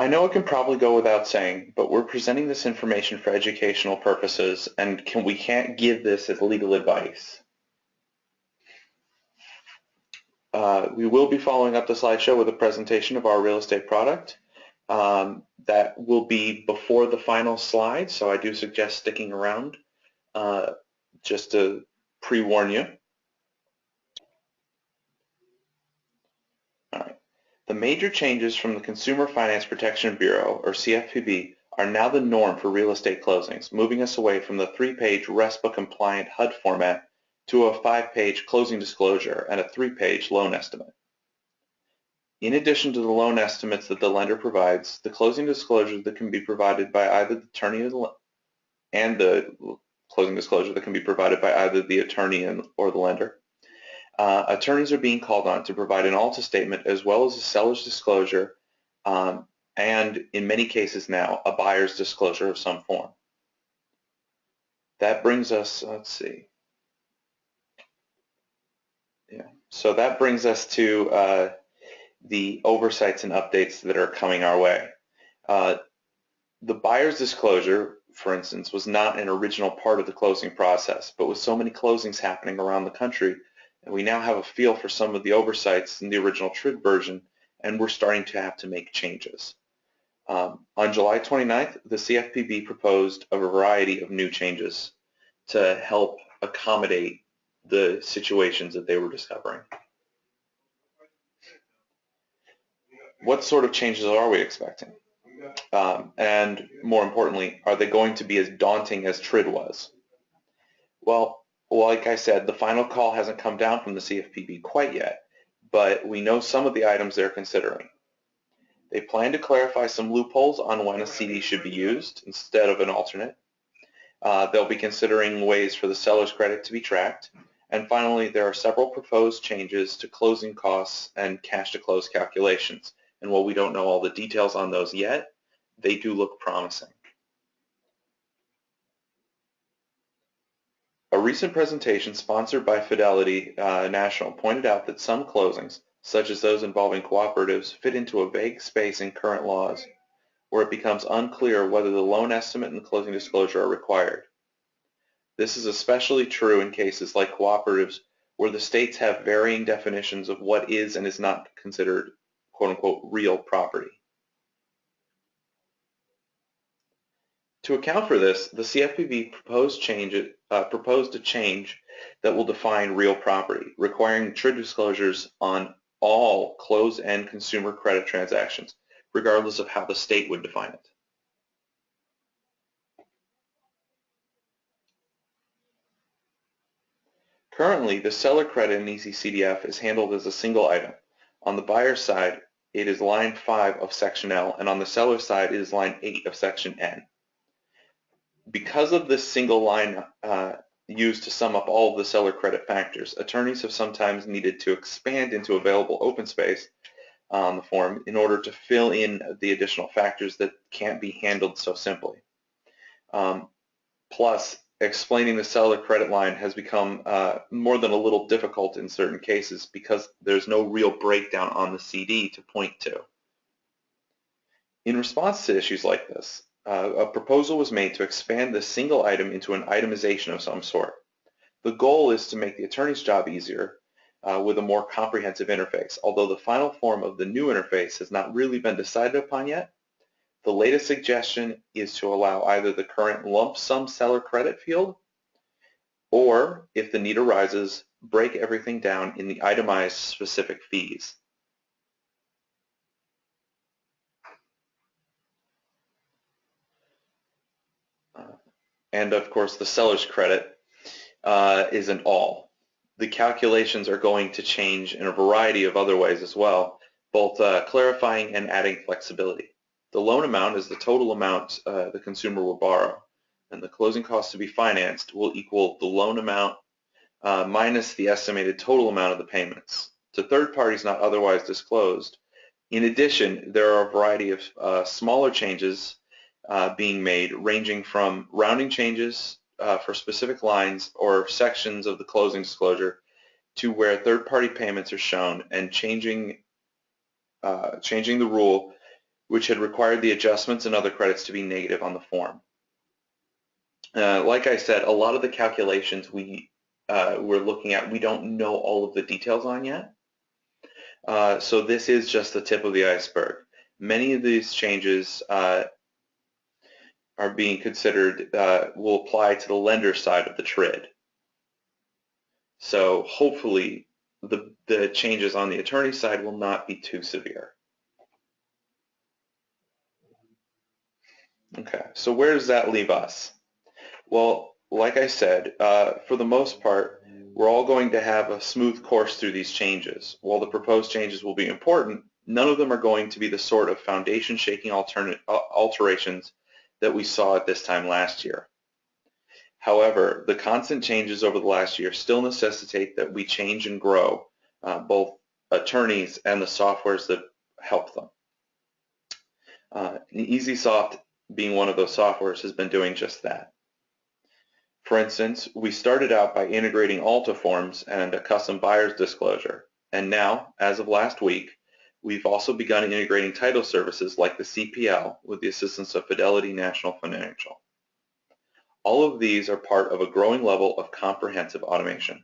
I know it can probably go without saying, but we're presenting this information for educational purposes, and we can't give this as legal advice. We will be following up the slideshow with a presentation of our real estate product. That will be before the final slide, so I do suggest sticking around just to pre-warn you. All right. The major changes from the Consumer Finance Protection Bureau, or CFPB, are now the norm for real estate closings, moving us away from the 3-page RESPA-compliant HUD format to a 5-page closing disclosure and a 3-page loan estimate. In addition to the loan estimates that the lender provides, the closing disclosure that can be provided by either the attorney and the closing disclosure that can be provided by either the attorney or the lender. Attorneys are being called on to provide an ALTA statement as well as a seller's disclosure and in many cases now a buyer's disclosure of some form. That brings us, let's see. Yeah, so that brings us to the oversights and updates that are coming our way. The buyer's disclosure, for instance, was not an original part of the closing process, but with so many closings happening around the country, we now have a feel for some of the oversights in the original TRID version, and we're starting to have to make changes. On July 29th, the CFPB proposed a variety of new changes to help accommodate the situations that they were discovering. What sort of changes are we expecting? And more importantly, are they going to be as daunting as TRID was? Well, like I said, the final call hasn't come down from the CFPB quite yet, but we know some of the items they're considering. They plan to clarify some loopholes on when a CD should be used instead of an alternate. They'll be considering ways for the seller's credit to be tracked. And finally, there are several proposed changes to closing costs and cash to close calculations. And while we don't know all the details on those yet, they do look promising. A recent presentation sponsored by Fidelity National pointed out that some closings, such as those involving cooperatives, fit into a vague space in current laws where it becomes unclear whether the loan estimate and the closing disclosure are required. This is especially true in cases like cooperatives where the states have varying definitions of what is and is not considered quote-unquote real property. To account for this, the CFPB proposed a change that will define real property, requiring TRID disclosures on all closed-end consumer credit transactions, regardless of how the state would define it. Currently, the seller credit in ECCDF is handled as a single item. On the buyer's side, it is line 5 of section L, and on the seller's side, it is line 8 of section N. Because of this single line used to sum up all of the seller credit factors, attorneys have sometimes needed to expand into available open space on the form in order to fill in the additional factors that can't be handled so simply. Plus, explaining the seller credit line has become more than a little difficult in certain cases because there's no real breakdown on the CD to point to. In response to issues like this, a proposal was made to expand this single item into an itemization of some sort. The goal is to make the attorney's job easier with a more comprehensive interface. Although the final form of the new interface has not really been decided upon yet, the latest suggestion is to allow either the current lump sum seller credit field or, if the need arises, break everything down in the itemized specific fees. And of course, the seller's credit isn't all. The calculations are going to change in a variety of other ways as well, both clarifying and adding flexibility. The loan amount is the total amount the consumer will borrow, and the closing costs to be financed will equal the loan amount minus the estimated total amount of the payments to third parties not otherwise disclosed. In addition, there are a variety of smaller changes being made, ranging from rounding changes for specific lines or sections of the closing disclosure to where third-party payments are shown, and changing the rule which had required the adjustments and other credits to be negative on the form. Like I said, a lot of the calculations we're looking at, we don't know all of the details on yet. So this is just the tip of the iceberg. Many of these changes are being considered will apply to the lender side of the TRID. So hopefully the changes on the attorney side will not be too severe. Okay, so where does that leave us? Well, like I said, for the most part, we're all going to have a smooth course through these changes. While the proposed changes will be important, none of them are going to be the sort of foundation-shaking alterations that we saw at this time last year. However, the constant changes over the last year still necessitate that we change and grow both attorneys and the softwares that help them. EasySoft, being one of those softwares, has been doing just that. For instance, we started out by integrating ALTA forms and a custom buyer's disclosure, and now, as of last week, we've also begun integrating title services like the CPL with the assistance of Fidelity National Financial. All of these are part of a growing level of comprehensive automation.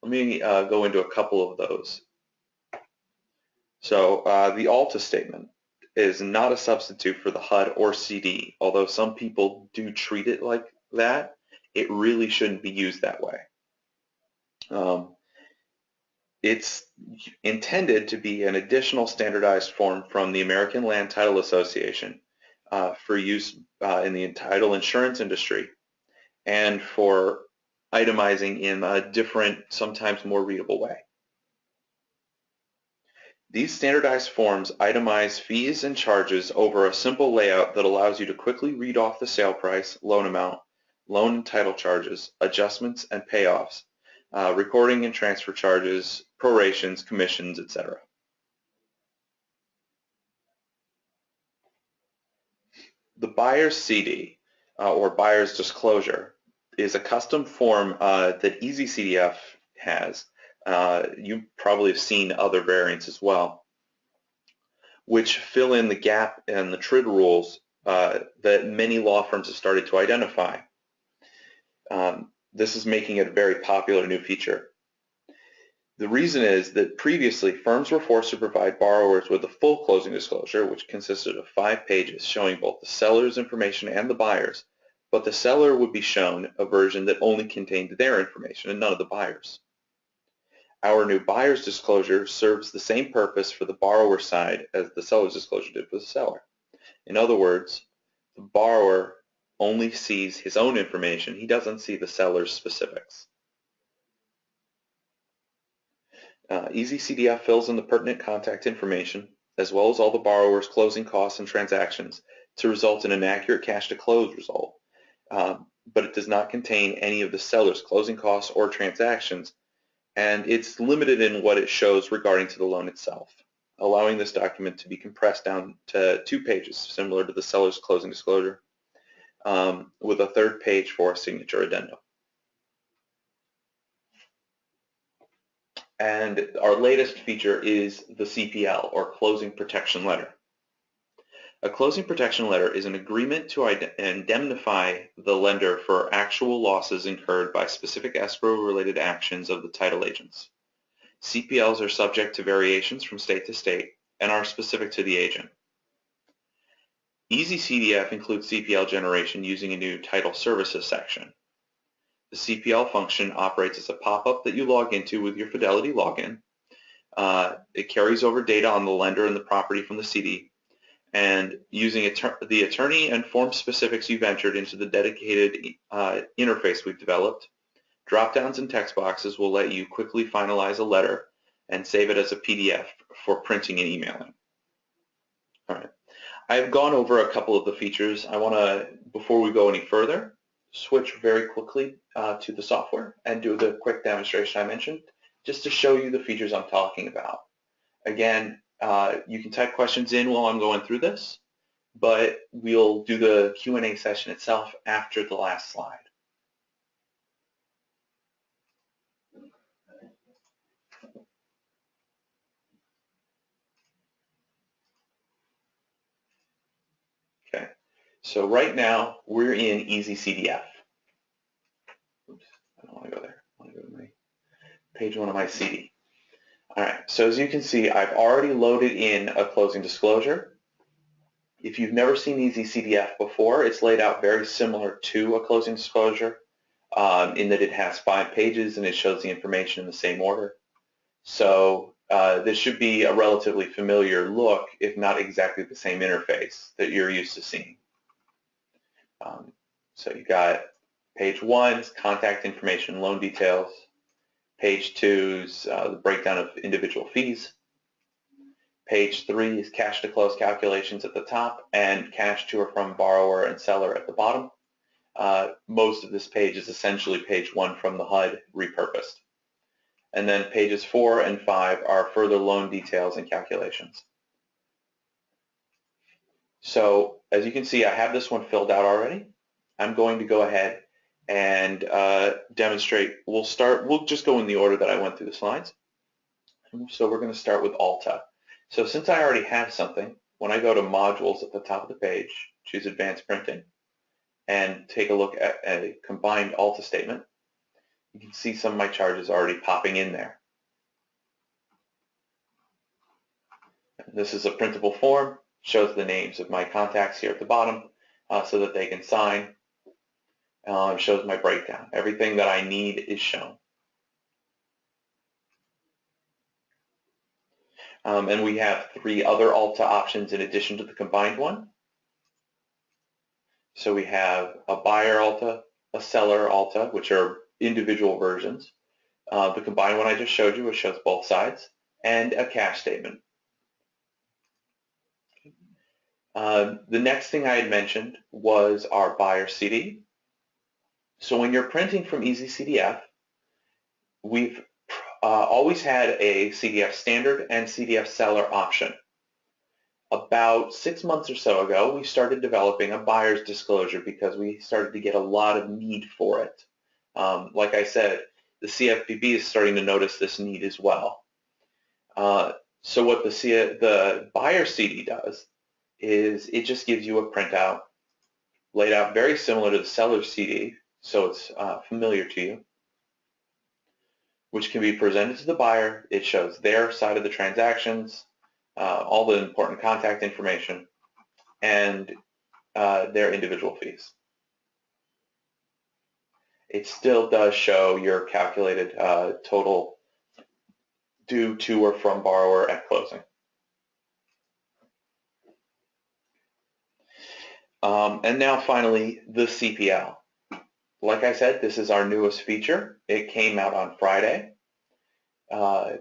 Let me go into a couple of those. So the ALTA statement is not a substitute for the HUD or CD, although some people do treat it like that. It really shouldn't be used that way. It's intended to be an additional standardized form from the American Land Title Association for use in the title insurance industry and for itemizing in a different, sometimes more readable way. These standardized forms itemize fees and charges over a simple layout that allows you to quickly read off the sale price, loan amount, loan and title charges, adjustments and payoffs, recording and transfer charges, prorations, commissions, etc. The buyer's CD, or buyer's disclosure, is a custom form that EasyCDF has. You probably have seen other variants as well, which fill in the gap in the TRID rules that many law firms have started to identify. This is making it a very popular new feature. The reason is that previously firms were forced to provide borrowers with a full closing disclosure, which consisted of 5 pages showing both the seller's information and the buyer's, but the seller would be shown a version that only contained their information and none of the buyer's. Our new buyer's disclosure serves the same purpose for the borrower side as the seller's disclosure did for the seller. In other words, the borrower only sees his own information. He doesn't see the seller's specifics. EasyCDF fills in the pertinent contact information as well as all the borrower's closing costs and transactions to result in an accurate cash to close result, but it does not contain any of the seller's closing costs or transactions, and it's limited in what it shows regarding to the loan itself, allowing this document to be compressed down to 2 pages, similar to the seller's closing disclosure, with a 3rd page for a signature addendum. And our latest feature is the CPL, or Closing Protection Letter. A closing protection letter is an agreement to indemnify the lender for actual losses incurred by specific escrow-related actions of the title agents. CPLs are subject to variations from state to state and are specific to the agent. EasyCDF includes CPL generation using a new Title Services section. The CPL function operates as a pop-up that you log into with your Fidelity login. It carries over data on the lender and the property from the CD, and using the attorney and form specifics you've entered into the dedicated interface we've developed, drop-downs and text boxes will let you quickly finalize a letter and save it as a PDF for printing and emailing. All right. I've gone over a couple of the features. I want to, before we go any further, switch very quickly to the software and do the quick demonstration I mentioned, just to show you the features I'm talking about. Again, you can type questions in while I'm going through this, but we'll do the Q&A session itself after the last slide. So right now we're in EasyCDF. Oops, I don't want to go there. I want to go to my page 1 of my CD. All right, so as you can see, I've already loaded in a closing disclosure. If you've never seen EasyCDF before, it's laid out very similar to a closing disclosure in that it has 5 pages and it shows the information in the same order. So this should be a relatively familiar look, if not exactly the same interface that you're used to seeing. So you got page 1 is contact information, loan details. Page 2 is the breakdown of individual fees. Page 3 is cash to close calculations at the top and cash to or from borrower and seller at the bottom. Most of this page is essentially page 1 from the HUD repurposed. And then pages 4 and 5 are further loan details and calculations. So as you can see, I have this one filled out already. I'm going to go ahead and demonstrate. We'll just go in the order that I went through the slides. So we're going to start with ALTA. So since I already have something, when I go to modules at the top of the page, choose advanced printing, and take a look at a combined ALTA statement, you can see some of my charges already popping in there. This is a printable form, shows the names of my contacts here at the bottom so that they can sign. Shows my breakdown. Everything that I need is shown. And we have 3 other ALTA options in addition to the combined one. So we have a buyer ALTA, a seller ALTA, which are individual versions. The combined one I just showed you, which shows both sides, and a cash statement. The next thing I had mentioned was our buyer CD. So when you're printing from EasyCDF, we've always had a CDF standard and CDF seller option. About 6 months or so ago, we started developing a buyer's disclosure because we started to get a lot of need for it. Like I said, the CFPB is starting to notice this need as well. So what the buyer CD does is it just gives you a printout laid out very similar to the seller CD, so it's familiar to you, which can be presented to the buyer. It shows their side of the transactions, all the important contact information, and their individual fees. It still does show your calculated total due to or from borrower at closing. And now finally, the CPL. Like I said, this is our newest feature. It came out on Friday.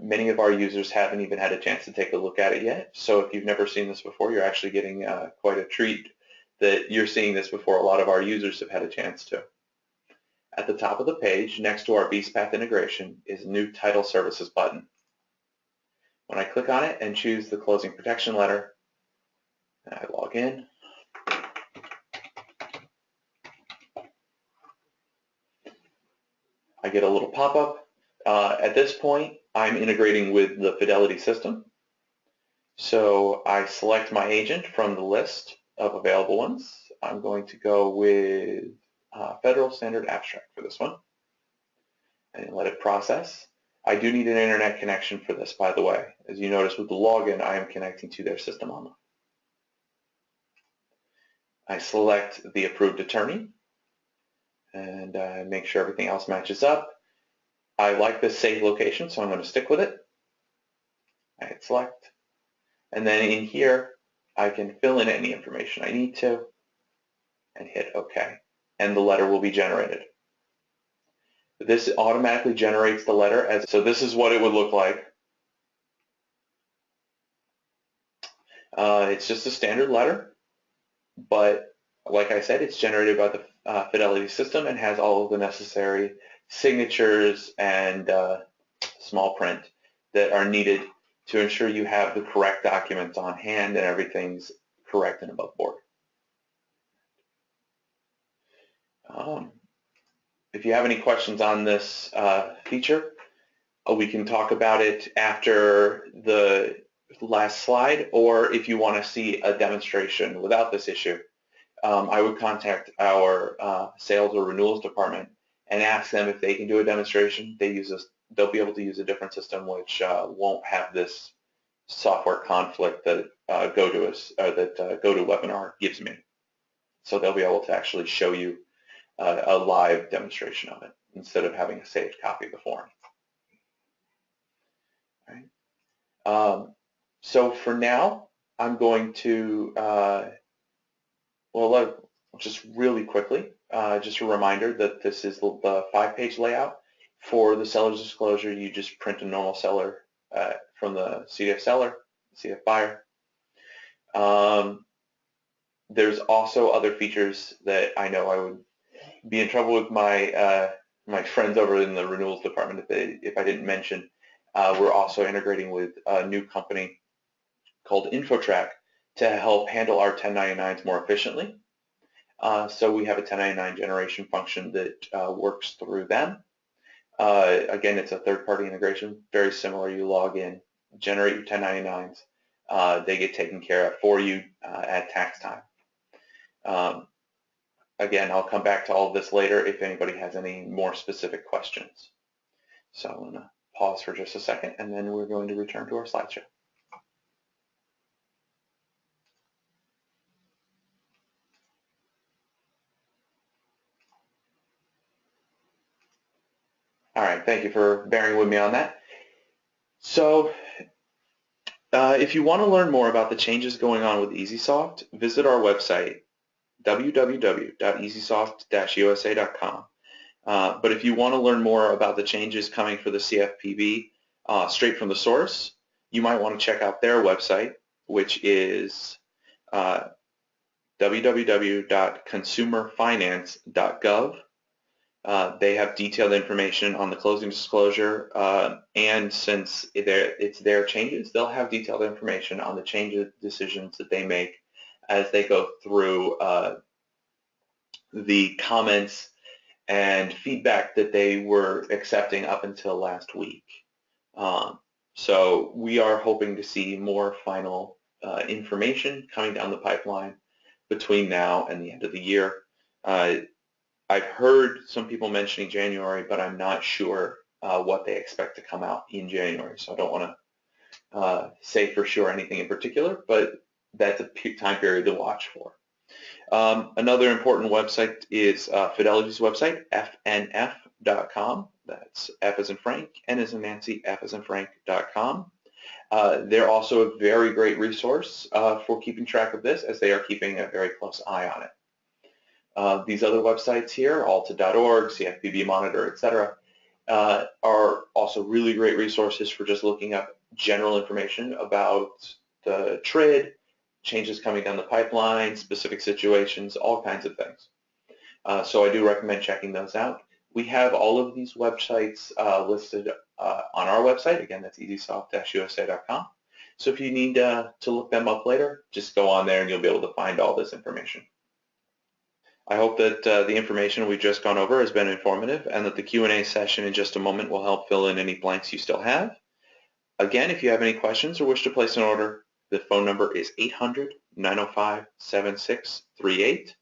Many of our users haven't even had a chance to take a look at it yet. So if you've never seen this before, you're actually getting quite a treat that you're seeing this before a lot of our users have had a chance to. At the top of the page, next to our VSPath integration, is a new Title Services button. When I click on it and choose the closing protection letter, and I log in, I get a little pop-up. At this point, I'm integrating with the Fidelity system. So I select my agent from the list of available ones. I'm going to go with Federal Standard Abstract for this one and let it process. I do need an internet connection for this, by the way. As you notice with the login, I am connecting to their system online. I select the approved attorney and make sure everything else matches up. I like this save location, so I'm going to stick with it. I hit select. And then in here, I can fill in any information I need to and hit OK. And the letter will be generated. This automatically generates the letter. So this is what it would look like. It's just a standard letter, but like I said, it's generated by the Fidelity system and has all of the necessary signatures and small print that are needed to ensure you have the correct documents on hand and everything's correct and above board. If you have any questions on this feature, we can talk about it after the last slide, or if you want to see a demonstration without this issue, I would contact our sales or renewals department and ask them if they can do a demonstration. They'll be able to use a different system which won't have this software conflict that GoToWebinar gives me. So they'll be able to actually show you a live demonstration of it instead of having a saved copy of the form. All right. So for now, I'm going to, just really quickly, just a reminder that this is the 5-page layout. For the seller's disclosure, you just print a normal seller from the CDF seller, CDF buyer. There's also other features that I know I would be in trouble with my my friends over in the renewals department if I didn't mention. We're also integrating with a new company called InfoTrack to help handle our 1099s more efficiently. So we have a 1099 generation function that works through them. Again, it's a third-party integration, very similar. You log in, generate your 1099s. They get taken care of for you at tax time. Again, I'll come back to all of this later if anybody has any more specific questions. So I'm going to pause for just a second, and then we're going to return to our slideshow. All right, thank you for bearing with me on that. So if you want to learn more about the changes going on with EasySoft, visit our website, www.easysoft-usa.com. But if you want to learn more about the changes coming for the CFPB straight from the source, you might want to check out their website, which is www.consumerfinance.gov. They have detailed information on the closing disclosure, and since it's their changes, they'll have detailed information on the changes decisions that they make as they go through the comments and feedback that they were accepting up until last week. So we are hoping to see more final information coming down the pipeline between now and the end of the year. I've heard some people mentioning January, but I'm not sure what they expect to come out in January. So I don't want to say for sure anything in particular, but that's a time period to watch for. Another important website is Fidelity's website, fnf.com. That's F as in Frank, N as in Nancy, F as in Frank.com. They're also a very great resource for keeping track of this, as they are keeping a very close eye on it. These other websites here, ALTA.org, CFPB Monitor, etc., are also really great resources for just looking up general information about the TRID, changes coming down the pipeline, specific situations, all kinds of things. So I do recommend checking those out. We have all of these websites listed on our website. Again, that's easysoft-usa.com. So if you need to look them up later, just go on there and you'll be able to find all this information. I hope that the information we've just gone over has been informative and that the Q&A session in just a moment will help fill in any blanks you still have. Again, if you have any questions or wish to place an order, the phone number is 800-905-7638.